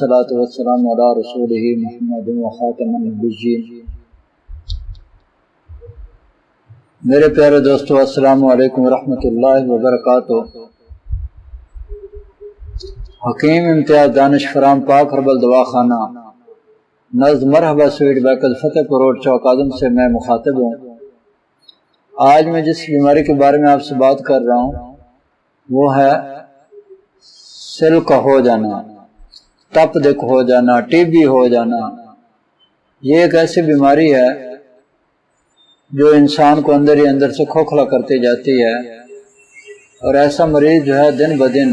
والصلاة والسلام علی رسولہ محمد وخاتم النبیین۔ میرے پیارے دوستو، السلام علیکم ورحمۃ اللہ وبرکاتہ۔ حکیم امتیاز دانش فرام پاک ہربل دواخانہ نزد مرحبا سویٹ بیکل فتح پور روڈ چوک اعظم سے میں مخاطب ہوں۔ آج میں جس بیماری کے بارے میں آپ سے بات کر رہا ہوں وہ ہے سل کا ہو جانا، تپ دق ہو جانا، ٹی بی ہو جانا۔ یہ ایک ایسی بیماری ہے جو انسان کو اندر ہی اندر سے کھوکھلا کرتی جاتی ہے، اور ایسا مریض جو ہے دن بدن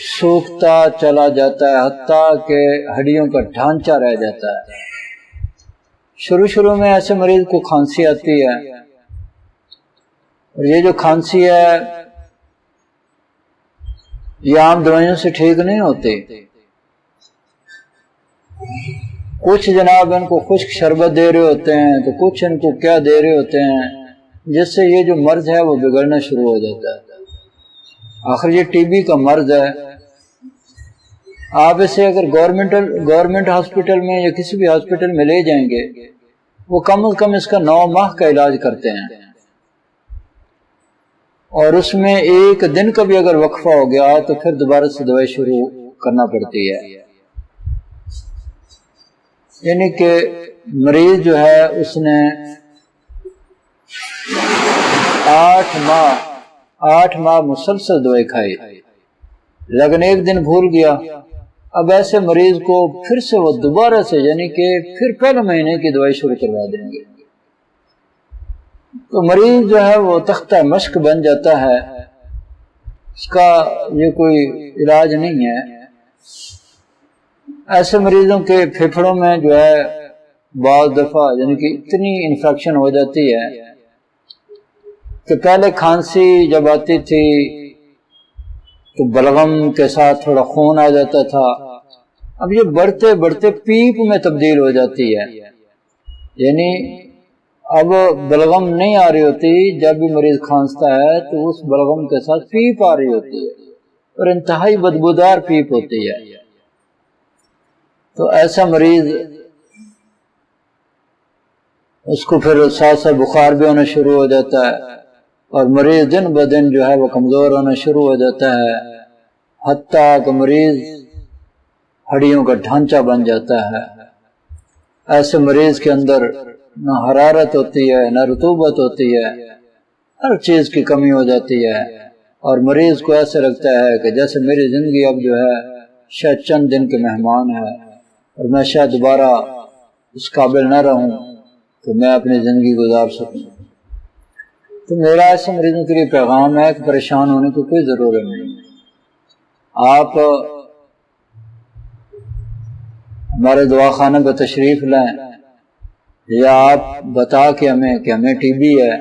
سوکھتا چلا جاتا ہے، حتیٰ کہ ہڈیوں کا ڈھانچہ رہ جاتا ہے۔ شروع میں ایسے مریض کو کھانسی آتی ہے، اور یہ جو کھانسی ہے یہ عام دوائیوں سے ٹھیک نہیں ہوتی۔ کچھ جناب ان کو خشک شربت دے رہے ہوتے ہیں، تو کچھ ان کو کیا دے رہے ہوتے ہیں، جس سے یہ جو مرض ہے وہ بگڑنا شروع ہو جاتا ہے۔ آخر یہ ٹی بی کا مرض ہے۔ آپ اسے اگر گورنمنٹ ہاسپٹل میں یا کسی بھی ہاسپٹل میں لے جائیں گے، وہ کم از کم اس کا 9 ماہ کا علاج کرتے ہیں، اور اس میں ایک دن کا بھی اگر وقفہ ہو گیا تو پھر دوبارہ سے دوائی شروع کرنا پڑتی ہے۔ یعنی کہ مریض جو ہے اس نے 8 ماہ مسلسل دوائی کھائی، لیکن ایک دن بھول گیا۔ اب ایسے مریض کو پھر سے وہ دوبارہ سے یعنی کہ پھر پہلے مہینے کی دوائی شروع کروا دیں گے، تو مریض جو ہے وہ تختہ مشق بن جاتا ہے۔ اس کا یہ کوئی علاج نہیں ہے۔ ایسے مریضوں کے پھیپھڑوں میں جو ہے بعض دفعہ یعنی کہ اتنی انفیکشن ہو جاتی ہے کہ پہلے کھانسی جب آتی تھی تو بلغم کے ساتھ تھوڑا خون آ جاتا تھا، اب یہ بڑھتے بڑھتے پیپ میں تبدیل ہو جاتی ہے۔ یعنی اب بلغم نہیں آ رہی ہوتی، جب بھی مریض کھانستا ہے تو اس بلغم کے ساتھ پیپ آ رہی ہوتی ہے، اور انتہائی بدبودار پیپ ہوتی ہے۔ تو ایسا مریض اس کو پھر ساتھ ساتھ بخار بھی ہونا شروع ہو جاتا ہے، اور مریض دن بدن جو ہے وہ کمزور ہونا شروع ہو جاتا ہے، حتیٰ کہ مریض ہڈیوں کا ڈھانچہ بن جاتا ہے۔ ایسے مریض کے اندر نہ حرارت ہوتی ہے، نہ رطوبت ہوتی ہے، ہر چیز کی کمی ہو جاتی ہے، اور مریض کو ایسے لگتا ہے کہ جیسے میری زندگی اب جو ہے شاید چند دن کے مہمان ہے، اور میں شاید دوبارہ اس قابل نہ رہوں کہ میں اپنی زندگی گزار سکوں۔ تو میرا ایسے مریضوں کے لیے پیغام ہے کہ پریشان ہونے کی کوئی ضرورت نہیں۔ آپ ہمارے دواخانے پہ تشریف لائیں، یا آپ بتا کہ ہمیں ٹی بی ہے،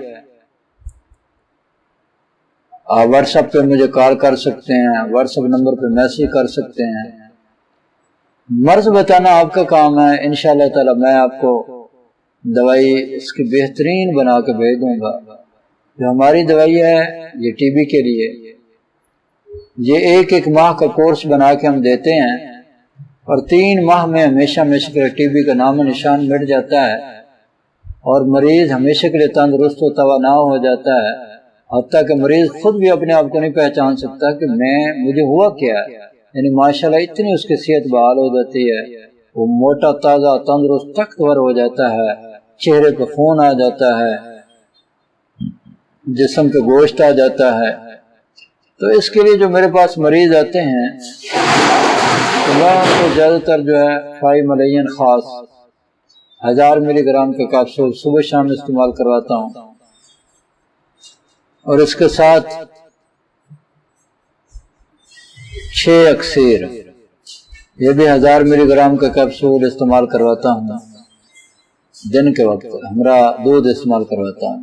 آپ واٹس ایپ پہ مجھے کال کر سکتے ہیں، واٹس ایپ نمبر پہ میسج کر سکتے ہیں۔ مرض بتانا آپ کا کام ہے، انشاءاللہ تعالی میں آپ کو دوائی اس کی بہترین بنا کے بھیج دوں گا۔ جو ہماری دوائی ہے یہ ٹی بی کے لیے، یہ ایک ماہ کا کورس بنا کے ہم دیتے ہیں، اور 3 ماہ میں ہمیشہ کے ٹی بی کا نام و نشان مٹ جاتا ہے، اور مریض ہمیشہ کے لیے تندرست و توانا ہو جاتا ہے، حتیٰ کہ مریض خود بھی اپنے آپ کو نہیں پہچان سکتا کہ مجھے ہوا کیا ہے۔ یعنی ماشاءاللہ اتنی اس کی صحت بحال ہو جاتی ہے، وہ موٹا تازہ تندرست طاقتور ہو جاتا ہے، چہرے پہ خون آ جاتا ہے، جسم پہ گوشت آ جاتا ہے۔ تو اس کے لیے جو میرے پاس مریض آتے ہیں تو میں ان کو زیادہ تر جو ہے 5 ملین خاص 1000 ملی گرام کے کیپسول صبح شام استعمال کرواتا ہوں، اور اس کے ساتھ 6 اکسیر یہ بھی 1000 ملی گرام کا کیپسول استعمال کرواتا ہوں، دن کے وقت ہمارا دودھ استعمال کرواتا ہوں،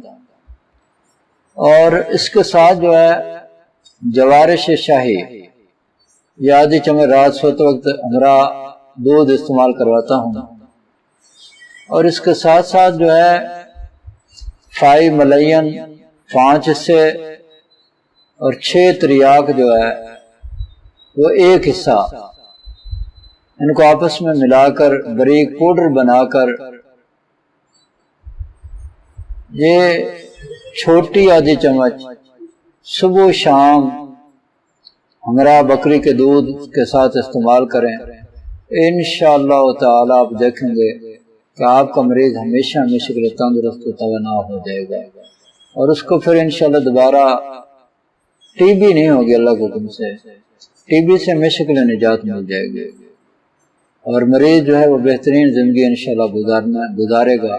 اور اس کے ساتھ جو ہے جوارش شاہی یا آدھی چمچ رات سوتے وقت ہمارا دودھ استعمال کرواتا ہوں، اور اس کے ساتھ ساتھ جو ہے 5 ملین 5 حصے اور 6 تریاک جو ہے وہ 1 حصہ ان کو آپس میں ملا کر باریک پاؤڈر بنا کر یہ چھوٹی آدھی چمچ صبح و شام ہمراہ بکری کے دودھ کے ساتھ استعمال کریں، انشاءاللہ تعالی آپ دیکھیں گے کہ آپ کا مریض ہمیشہ ہمیشہ کے لیے تندرست و توانا ہو جائے گا، اور اس کو پھر انشاءاللہ دوبارہ ٹی بی نہیں ہوگی، اللہ کے حکم سے ٹی بی سے ہمیشہ کے لیے نجات مل جائے گی، اور مریض جو ہے وہ بہترین زندگی انشاءاللہ گزارے گا۔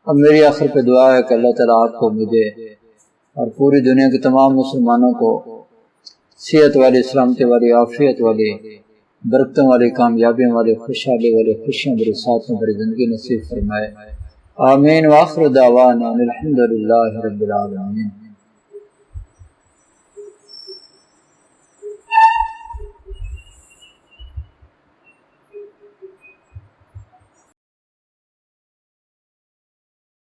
اب میری آخر پہ دعا ہے کہ اللہ تعالیٰ آپ کو، مجھے اور پوری دنیا کے تمام مسلمانوں کو صحت والی، سلامتی والی، عافیت والی، برکتوں والی، کامیابیوں والی، خوشحالی والی، خوشیوں بری، ساتھوں بری زندگی نصیب فرمائے۔ آمین۔ وآخر دعوانا الحمد للہ رب العالمین۔